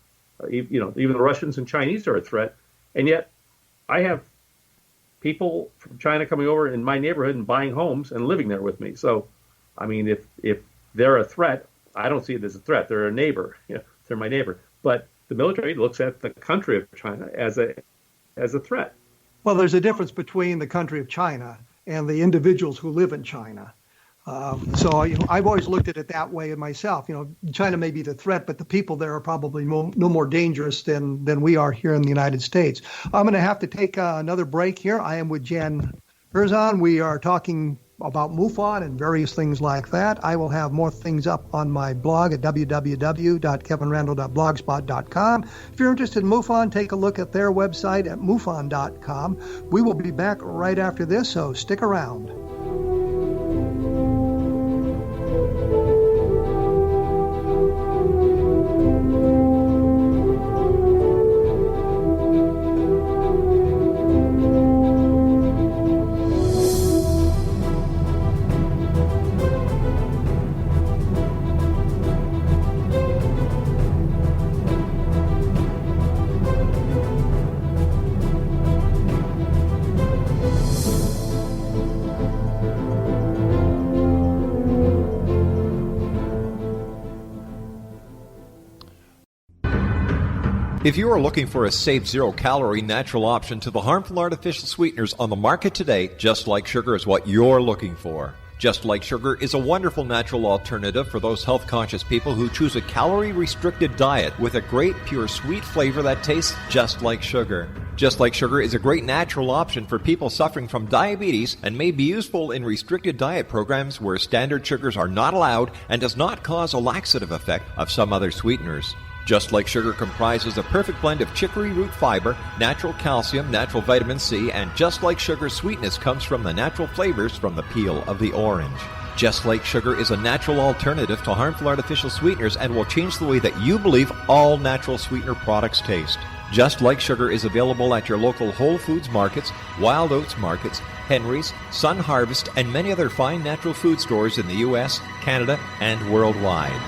Even the Russians and Chinese are a threat. And yet I have people from China coming over in my neighborhood and buying homes and living there with me. So, I mean, if they're a threat, I don't see it as a threat. They're a neighbor. They're my neighbor. But the military looks at the country of China as a threat. Well, there's a difference between the country of China and the individuals who live in China. So I've always looked at it that way myself. China may be the threat, but the people there are probably no more dangerous than we are here in the United States. I'm going to have to take another break here. I am with Jan Harzan. We are talking about MUFON and various things like that. I will have more things up on my blog at www.kevinrandle.blogspot.com. If you're interested in MUFON, take a look at their website at MUFON.com. We will be back right after this, so stick around. If you are looking for a safe, zero-calorie natural option to the harmful artificial sweeteners on the market today, Just Like Sugar is what you're looking for. Just Like Sugar is a wonderful natural alternative for those health-conscious people who choose a calorie-restricted diet with a great, pure, sweet flavor that tastes just like sugar. Just Like Sugar is a great natural option for people suffering from diabetes and may be useful in restricted diet programs where standard sugars are not allowed and does not cause a laxative effect of some other sweeteners. Just Like Sugar comprises a perfect blend of chicory root fiber, natural calcium, natural vitamin C, and Just Like Sugar's sweetness comes from the natural flavors from the peel of the orange. Just Like Sugar is a natural alternative to harmful artificial sweeteners and will change the way that you believe all natural sweetener products taste. Just Like Sugar is available at your local Whole Foods markets, Wild Oats markets, Henry's, Sun Harvest, and many other fine natural food stores in the U.S., Canada, and worldwide.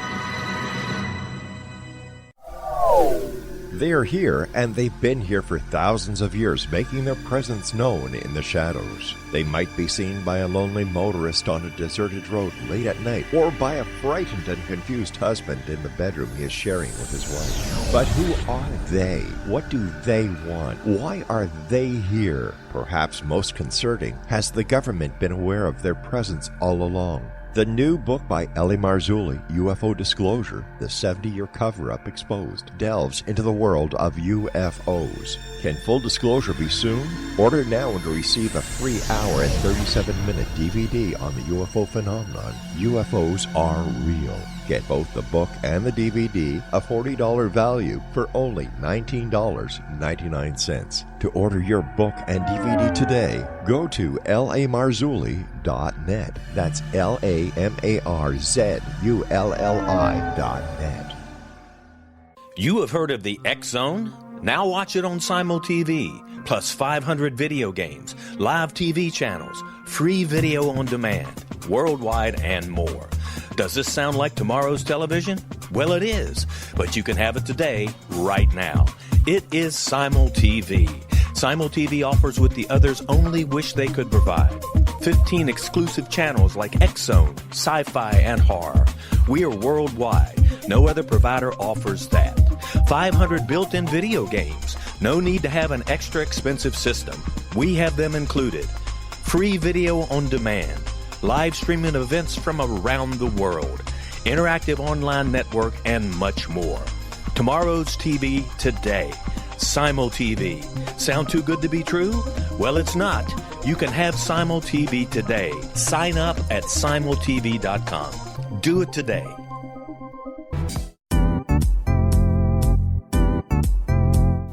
They are here, and they've been here for thousands of years, making their presence known in the shadows. They might be seen by a lonely motorist on a deserted road late at night, or by a frightened and confused husband in the bedroom he is sharing with his wife. But who are they? What do they want? Why are they here? Perhaps most concerning, has the government been aware of their presence all along? The new book by Eli Marzulli, UFO Disclosure, The 70-Year Cover-Up Exposed, delves into the world of UFOs. Can full disclosure be soon? Order now to receive a free hour and 37-minute DVD on the UFO phenomenon. UFOs are real. Get both the book and the DVD, a $40 value, for only $19.99. To order your book and DVD today, go to lamarzulli.net. That's LAMARZULLI.net. You have heard of the X Zone? Now watch it on Simul TV, plus 500 video games, live TV channels, free video on demand, worldwide, and more. Does this sound like tomorrow's television? Well, it is, but you can have it today, right now. It is Simul TV. Simul TV offers what the others only wish they could provide. 15 exclusive channels like X Zone, Sci-Fi, and Horror. We are worldwide. No other provider offers that. 500 built-in video games. No need to have an extra expensive system. We have them included. Free video on demand. Live streaming events from around the world. Interactive online network, and much more. Tomorrow's TV today. Simul TV. Sound too good to be true? Well, it's not. You can have Simul TV today. Sign up at simultv.com. Do it today.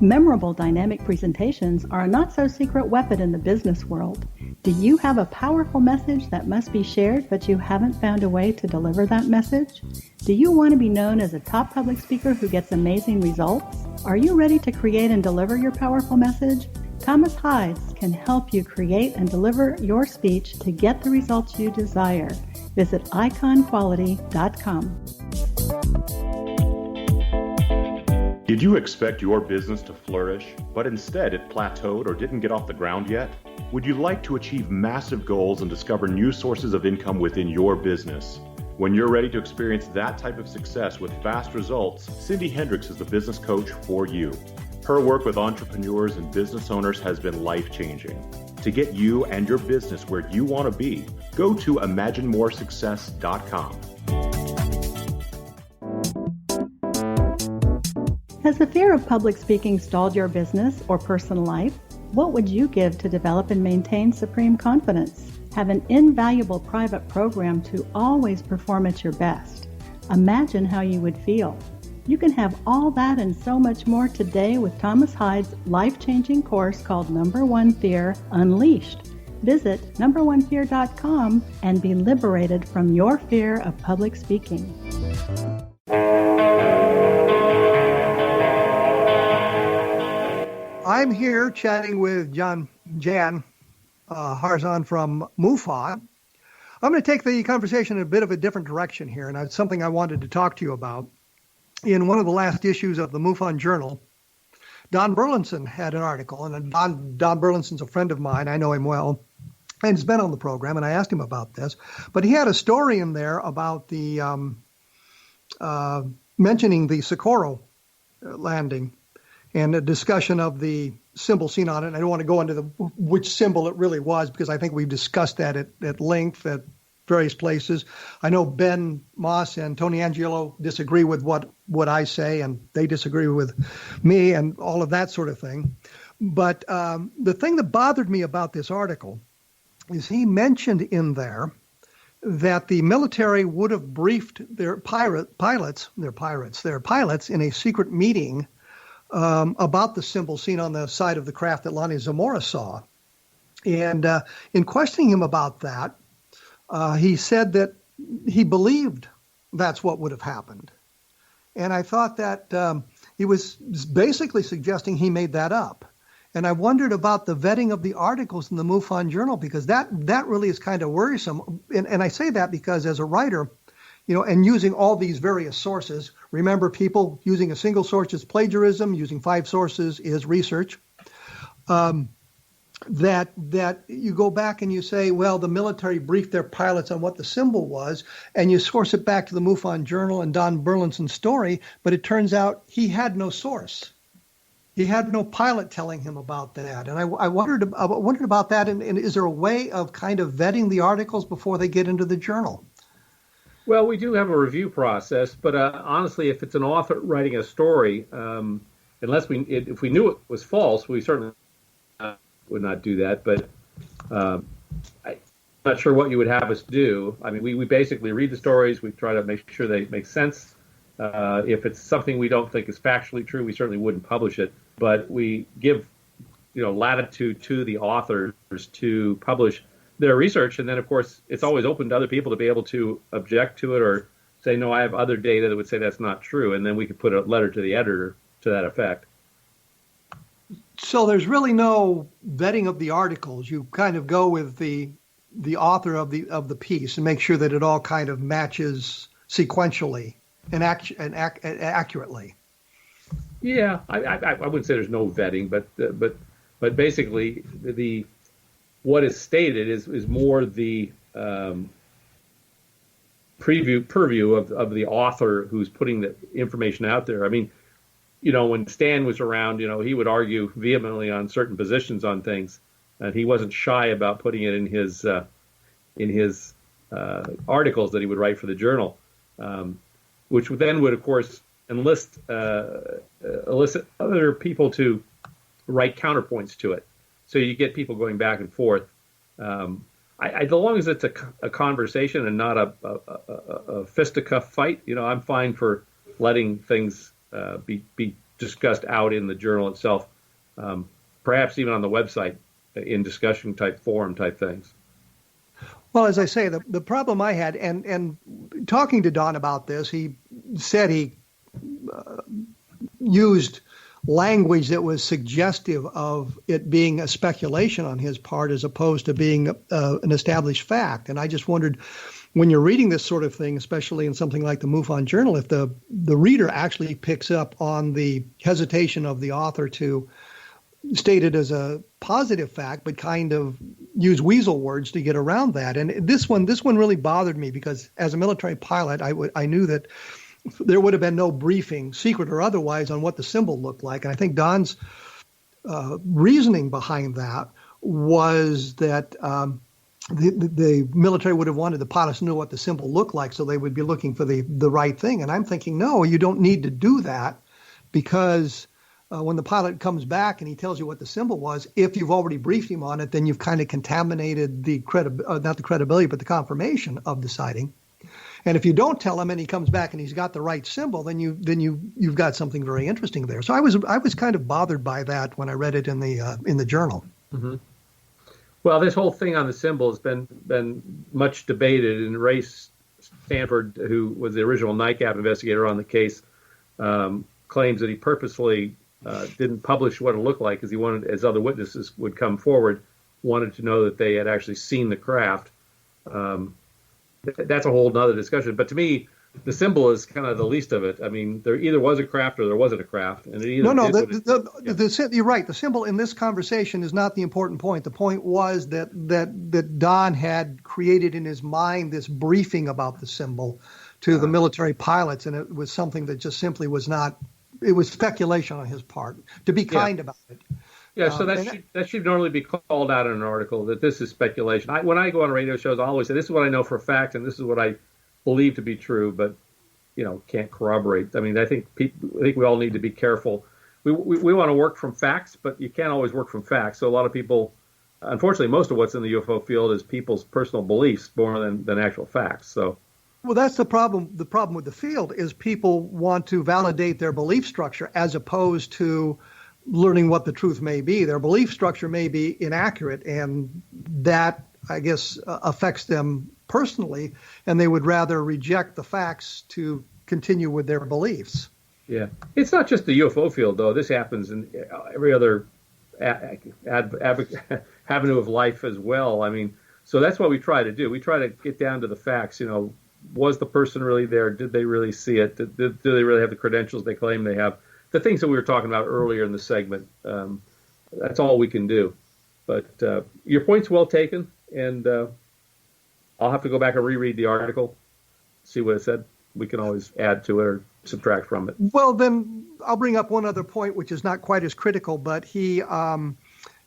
Memorable dynamic presentations are a not-so-secret weapon in the business world. Do you have a powerful message that must be shared, but you haven't found a way to deliver that message? Do you want to be known as a top public speaker who gets amazing results? Are you ready to create and deliver your powerful message? Thomas Hides can help you create and deliver your speech to get the results you desire. Visit iconquality.com. Did you expect your business to flourish, but instead it plateaued or didn't get off the ground yet? Would you like to achieve massive goals and discover new sources of income within your business? When you're ready to experience that type of success with fast results, Cindy Hendricks is the business coach for you. Her work with entrepreneurs and business owners has been life-changing. To get you and your business where you want to be, go to imaginemoresuccess.com. Has the fear of public speaking stalled your business or personal life? What would you give to develop and maintain supreme confidence? Have an invaluable private program to always perform at your best. Imagine how you would feel. You can have all that and so much more today with Thomas Hides' life-changing course called Number One Fear Unleashed. Visit numberonefear.com and be liberated from your fear of public speaking. I'm here chatting with Jan Harzan from MUFON. I'm going to take the conversation in a bit of a different direction here, and it's something I wanted to talk to you about. In one of the last issues of the MUFON Journal, Don Burlinson had an article, and Don Burlinson's a friend of mine. I know him well, and he's been on the program, and I asked him about this. But he had a story in there about the mentioning the Socorro landing and a discussion of the symbol seen on it. And I don't want to go into which symbol it really was, because I think we've discussed that at length at various places. I know Ben Moss and Tony Angelo disagree with what I say, and they disagree with me and all of that sort of thing. But the thing that bothered me about this article is he mentioned in there that the military would have briefed their pilots in a secret meeting about the symbol seen on the side of the craft that Lonnie Zamora saw. And in questioning him about that, he said that he believed that's what would have happened. And I thought that he was basically suggesting he made that up. And I wondered about the vetting of the articles in the MUFON Journal, because that really is kind of worrisome. And I say that because as a writer, and using all these various sources, remember, people, using a single source is plagiarism, using 5 sources is research, that you go back and you say, well, the military briefed their pilots on what the symbol was, and you source it back to the MUFON Journal and Don Burlinson's story, but it turns out he had no source. He had no pilot telling him about that. And I wondered about that, and is there a way of kind of vetting the articles before they get into the journal? Well, we do have a review process, but honestly, if it's an author writing a story, if we knew it was false, we certainly would not do that. But I'm not sure what you would have us do. I mean, we basically read the stories. We try to make sure they make sense. If it's something we don't think is factually true, we certainly wouldn't publish it. But we give, latitude to the authors to publish their research, and then of course it's always open to other people to be able to object to it or say, no, I have other data that would say that's not true, and then we could put a letter to the editor to that effect. So there's really no vetting of the articles. You kind of go with the author of the piece and make sure that it all kind of matches sequentially and accurately. Yeah, I wouldn't say there's no vetting, but basically what is stated is more the purview of the author who's putting the information out there. I mean, when Stan was around, he would argue vehemently on certain positions on things, and he wasn't shy about putting it in his articles that he would write for the journal, which then would, of course, elicit other people to write counterpoints to it. So you get people going back and forth. As long as it's a conversation and not a fisticuff fight, I'm fine for letting things be discussed out in the journal itself, perhaps even on the website in discussion type forum type things. Well, as I say, the problem I had, and talking to Don about this, he said he used language that was suggestive of it being a speculation on his part as opposed to being an established fact. And I just wondered, when you're reading this sort of thing, especially in something like the MUFON Journal, if the reader actually picks up on the hesitation of the author to state it as a positive fact, but kind of use weasel words to get around that. And this one really bothered me because as a military pilot, I knew that there would have been no briefing, secret or otherwise, on what the symbol looked like. And I think Don's reasoning behind that was that the military would have wanted the pilots to know what the symbol looked like, so they would be looking for the right thing. And I'm thinking, no, you don't need to do that, because when the pilot comes back and he tells you what the symbol was, if you've already briefed him on it, then you've kind of contaminated not the credibility, but the confirmation of the sighting. And if you don't tell him and he comes back and he's got the right symbol, then you've got something very interesting there. So I was kind of bothered by that when I read it in the journal. Mm-hmm. Well, this whole thing on the symbol has been much debated, and Ray Stanford, who was the original NICAP investigator on the case, claims that he purposely didn't publish what it looked like because he wanted, as other witnesses would come forward, wanted to know that they had actually seen the craft. That's a whole other discussion. But to me, the symbol is kind of the least of it. I mean, there either was a craft or there wasn't a craft. And it either you're right. The symbol in this conversation is not the important point. The point was that Don had created in his mind this briefing about the symbol to the military pilots, and it was something that just simply was not. It was speculation on his part. To be kind about it. Yeah, so that should normally be called out in an article, that this is speculation. When I go on radio shows, I always say, this is what I know for a fact, and this is what I believe to be true, but, can't corroborate. I mean, I think we all need to be careful. We want to work from facts, but you can't always work from facts. So a lot of people, unfortunately, most of what's in the UFO field is people's personal beliefs more than actual facts. So. Well, that's the problem. The problem with the field is people want to validate their belief structure as opposed to learning what the truth may be. Their belief structure may be inaccurate, and that, I guess, affects them personally, and they would rather reject the facts to continue with their beliefs. Yeah. It's not just the UFO field, though. This happens in every other avenue of life as well. I mean, so that's what we try to do. We try to get down to the facts. Was the person really there? Did they really see it? Do they really have the credentials they claim they have? The things that we were talking about earlier in the segment, that's all we can do. But your point's well taken, and I'll have to go back and reread the article, see what it said. We can always add to it or subtract from it. Well, then I'll bring up one other point, which is not quite as critical, but he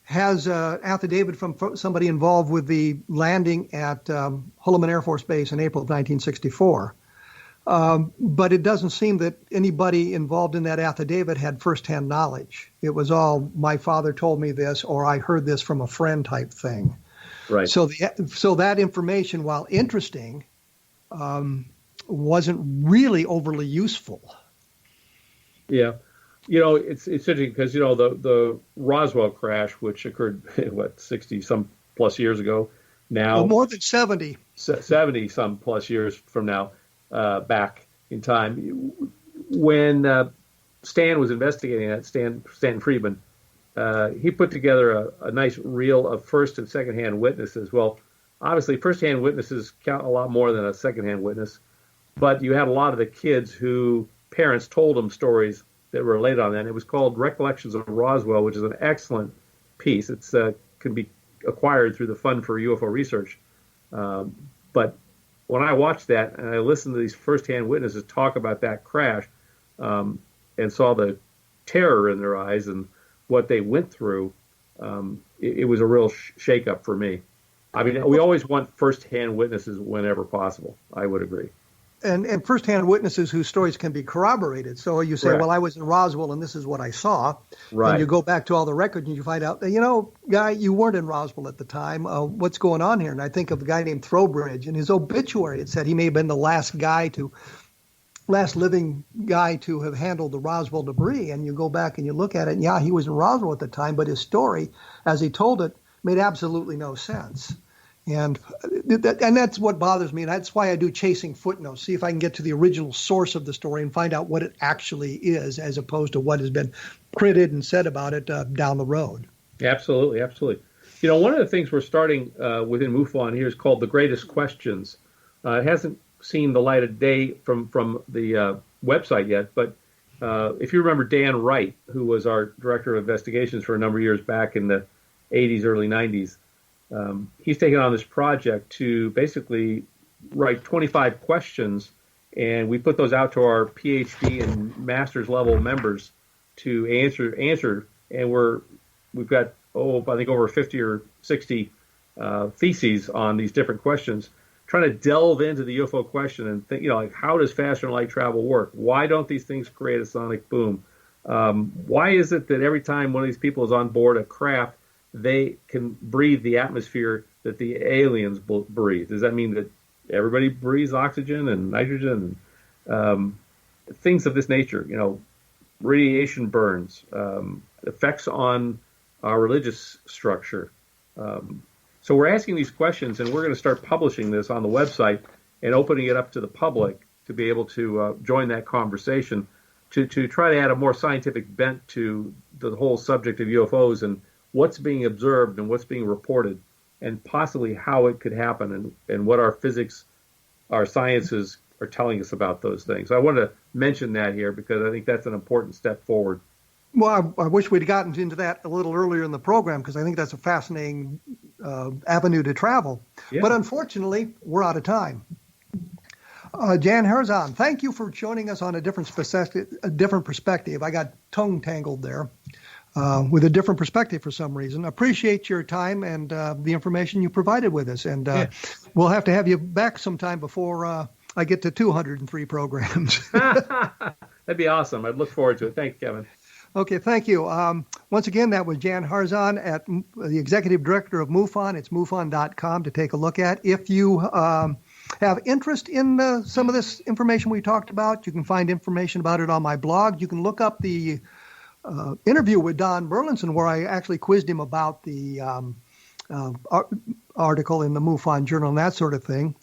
has an affidavit from somebody involved with the landing at Holloman Air Force Base in April of 1964. But it doesn't seem that anybody involved in that affidavit had firsthand knowledge. It was all, my father told me this, or I heard this from a friend type thing. Right. So that information, while interesting, wasn't really overly useful. Yeah. It's interesting because, the Roswell crash, which occurred, 60 some plus years ago now. More than 70. 70 some plus years from now, back in time. When Stan was investigating that, Stan Friedman, he put together a nice reel of first and secondhand witnesses. Well, obviously, first-hand witnesses count a lot more than a second-hand witness, but you had a lot of the kids who parents told them stories that were related on that. And it was called Recollections of Roswell, which is an excellent piece. It's can be acquired through the Fund for UFO Research. But when I watched that and I listened to these first-hand witnesses talk about that crash and saw the terror in their eyes and what they went through, it was a real shake-up for me. I mean, we always want first-hand witnesses whenever possible. I would agree. And first-hand witnesses whose stories can be corroborated. So you say, well, I was in Roswell and this is what I saw. Right. And you go back to all the records and you find out, guy, you weren't in Roswell at the time. What's going on here? And I think of a guy named Throwbridge. In his obituary, it said he may have been the last living guy to have handled the Roswell debris. And you go back and you look at it, and he was in Roswell at the time, but his story, as he told it, made absolutely no sense. And that's what bothers me. And that's why I do chasing footnotes, see if I can get to the original source of the story and find out what it actually is, as opposed to what has been printed and said about it down the road. Absolutely, absolutely. One of the things we're starting within MUFON here is called The Greatest Questions. It hasn't seen the light of day from the website yet, but if you remember Dan Wright, who was our director of investigations for a number of years back in the 80s, early 90s, he's taken on this project to basically write 25 questions, and we put those out to our PhD and master's level members to answer. And we've got I think over 50 or 60 theses on these different questions, trying to delve into the UFO question and think, how does faster than light travel work? Why don't these things create a sonic boom? Why is it that every time one of these people is on board a craft, they can breathe the atmosphere that the aliens breathe? Does that mean that everybody breathes oxygen and nitrogen and things of this nature? Radiation burns, effects on our religious structure. So we're asking these questions, and we're going to start publishing this on the website and opening it up to the public to be able to join that conversation to try to add a more scientific bent to the whole subject of UFOs and what's being observed and what's being reported, and possibly how it could happen and what our physics, our sciences are telling us about those things. So I wanted to mention that here because I think that's an important step forward. Well, I wish we'd gotten into that a little earlier in the program because I think that's a fascinating avenue to travel. Yeah. But unfortunately, we're out of time. Jan Harzan, thank you for joining us on a different perspective. I got tongue tangled there. With a different perspective for some reason. Appreciate your time and the information you provided with us. And we'll have to have you back sometime before I get to 203 programs. That'd be awesome. I'd look forward to it. Thanks, Kevin. Okay, thank you. Once again, that was Jan Harzan, at the Executive Director of MUFON. It's MUFON.com to take a look at. If you have interest in some of this information we talked about, you can find information about it on my blog. You can look up the interview with Don Burlinson, where I actually quizzed him about the article in the MUFON Journal and that sort of thing.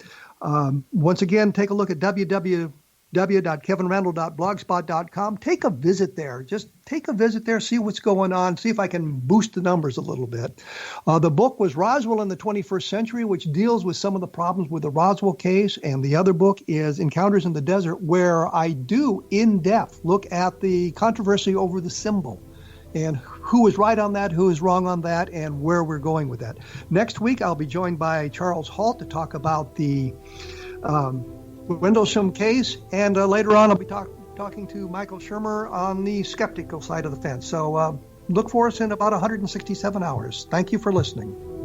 Once again, take a look at www.kevinrandle.blogspot.com. Take a visit there. Just take a visit there, see what's going on, see if I can boost the numbers a little bit. The book was Roswell in the 21st Century, which deals with some of the problems with the Roswell case, and the other book is Encounters in the Desert, where I do, in depth, look at the controversy over the symbol and who is right on that, who is wrong on that, and where we're going with that. Next week, I'll be joined by Charles Halt to talk about the Wendlesham case, and later on I'll be talking to Michael Shermer on the skeptical side of the fence. So look for us in about 167 hours. Thank you for listening.